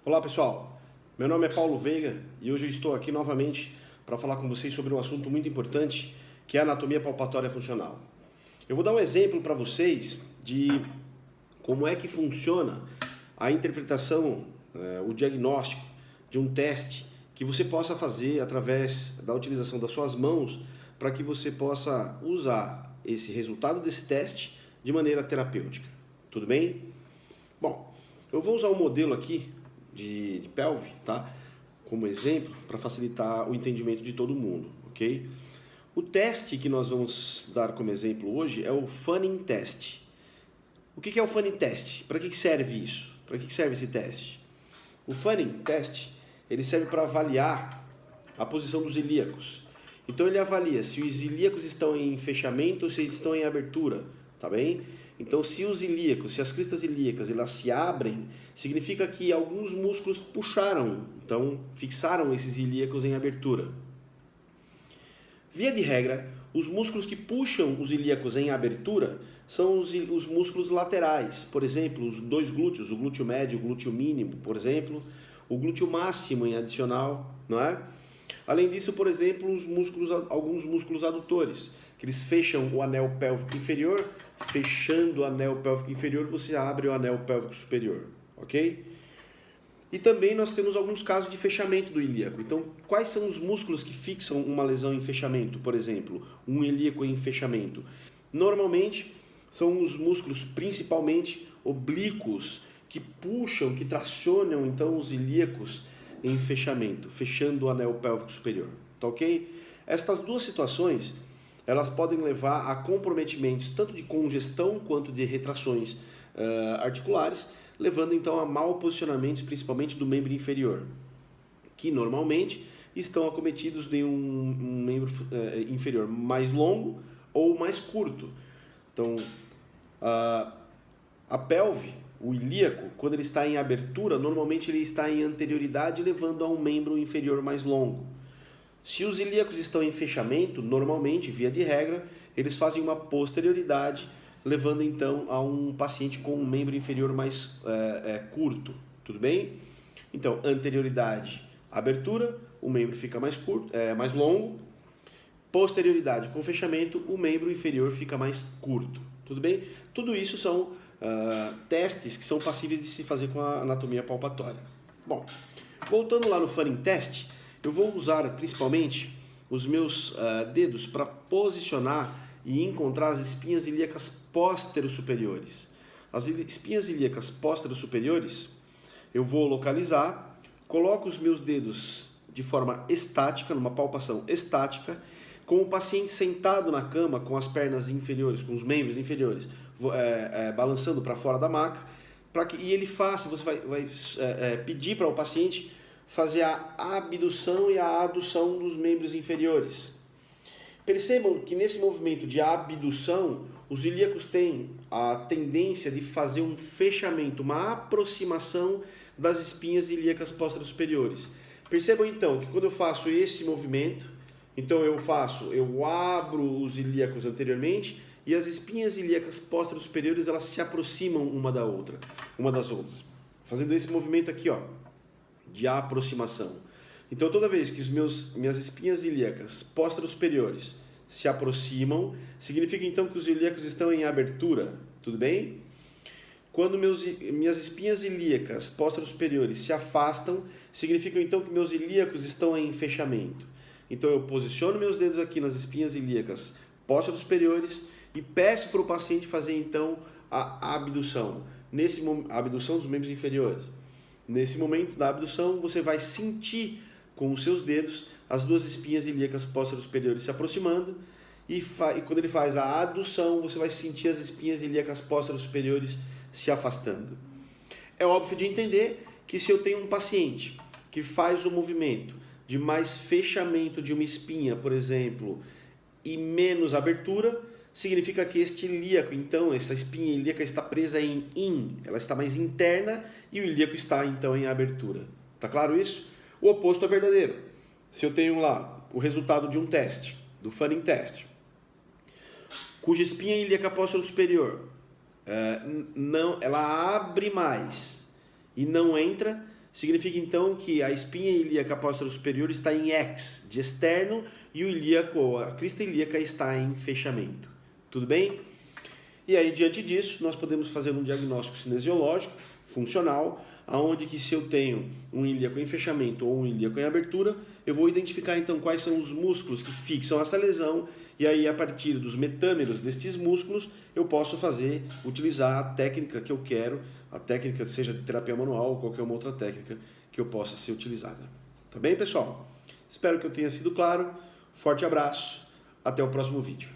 Olá pessoal, meu nome é Paulo Veiga e hoje eu estou aqui novamente para falar com vocês sobre um assunto muito importante que é a anatomia palpatória funcional. Eu vou dar um exemplo para vocês de como é que funciona a interpretação, o diagnóstico de um teste que você possa fazer através da utilização das suas mãos para que você possa usar esse resultado desse teste de maneira terapêutica. Tudo bem? Bom, eu vou usar um modelo aqui de pelve, tá? Como exemplo, para facilitar o entendimento de todo mundo, ok? O teste que nós vamos dar como exemplo hoje é o Fanning Test. O que é o Fanning Test? Para que serve isso? Para que serve esse teste? O Fanning Test, ele serve para avaliar a posição dos ilíacos. Então ele avalia se os ilíacos estão em fechamento ou se eles estão em abertura, tá bem? Então, se os ilíacos, se as cristas ilíacas elas se abrem, significa que alguns músculos puxaram, então fixaram esses ilíacos em abertura. Via de regra, os músculos que puxam os ilíacos em abertura são os músculos laterais, por exemplo, os dois glúteos, o glúteo médio, o glúteo mínimo, por exemplo, o glúteo máximo em adicional, não é? Além disso, por exemplo, alguns músculos adutores, que eles fecham o anel pélvico inferior. Fechando o anel pélvico inferior, você abre o anel pélvico superior, ok? E também nós temos alguns casos de fechamento do ilíaco. Então, quais são os músculos que fixam uma lesão em fechamento, por exemplo, um ilíaco em fechamento? Normalmente, são os músculos principalmente oblíquos que puxam, que tracionam então os ilíacos em fechamento, fechando o anel pélvico superior, tá ok? Estas duas situações elas podem levar a comprometimentos tanto de congestão quanto de retrações articulares, levando então a mau posicionamentos, principalmente do membro inferior, que normalmente estão acometidos de um membro inferior mais longo ou mais curto. Então, a pelve, o ilíaco, quando ele está em abertura, normalmente ele está em anterioridade, levando a um membro inferior mais longo. Se os ilíacos estão em fechamento, normalmente, via de regra, eles fazem uma posterioridade, levando então a um paciente com um membro inferior mais curto, tudo bem? Então, anterioridade, abertura, o membro fica mais curto, mais longo. Posterioridade com fechamento, o membro inferior fica mais curto, tudo bem? Tudo isso são testes que são passíveis de se fazer com a anatomia palpatória. Bom, voltando lá no Fanning Test, eu vou usar principalmente os meus dedos para posicionar e encontrar as espinhas ilíacas póstero-superiores. As espinhas ilíacas póstero-superiores eu vou localizar, coloco os meus dedos de forma estática, numa palpação estática, com o paciente sentado na cama com as pernas inferiores, com os membros inferiores, balançando para fora da maca, e ele faça, você vai pedir para o paciente fazer a abdução e a adução dos membros inferiores. Percebam que nesse movimento de abdução, os ilíacos têm a tendência de fazer um fechamento, uma aproximação das espinhas ilíacas póstero-superiores. Percebam então que quando eu faço esse movimento, então eu abro os ilíacos anteriormente e as espinhas ilíacas póstero-superiores elas se aproximam uma das outras. Fazendo esse movimento aqui, ó, de aproximação. Então, toda vez que minhas espinhas ilíacas póstero-superiores se aproximam, significa então que os ilíacos estão em abertura, tudo bem? Quando minhas espinhas ilíacas póstero-superiores se afastam, significa então que meus ilíacos estão em fechamento. Então, eu posiciono meus dedos aqui nas espinhas ilíacas póstero-superiores e peço para o paciente fazer então a abdução, a abdução dos membros inferiores. Nesse momento da abdução, você vai sentir com os seus dedos as duas espinhas ilíacas póstero-superiores se aproximando e quando ele faz a adução, você vai sentir as espinhas ilíacas póstero-superiores se afastando. É óbvio de entender que se eu tenho um paciente que faz o movimento de mais fechamento de uma espinha, por exemplo, e menos abertura, significa que este ilíaco, então, essa espinha ilíaca está presa em in, ela está mais interna e o ilíaco está, então, em abertura. Tá claro isso? O oposto é verdadeiro. Se eu tenho lá o resultado de um teste, do Fanning Test, cuja espinha ilíaca póstero-superior ela abre mais e não entra, significa então que a espinha ilíaca posterior superior está em X, de externo, e o ilíaco, a crista ilíaca está em fechamento. Tudo bem? E aí, diante disso, nós podemos fazer um diagnóstico cinesiológico, funcional, aonde que se eu tenho um ilíaco em fechamento ou um ilíaco em abertura, eu vou identificar então quais são os músculos que fixam essa lesão, e aí a partir dos metâmeros destes músculos, eu posso utilizar a técnica que eu quero, a técnica seja de terapia manual ou qualquer uma outra técnica que eu possa ser utilizada. Tá bem, pessoal? Espero que eu tenha sido claro. Forte abraço, até o próximo vídeo.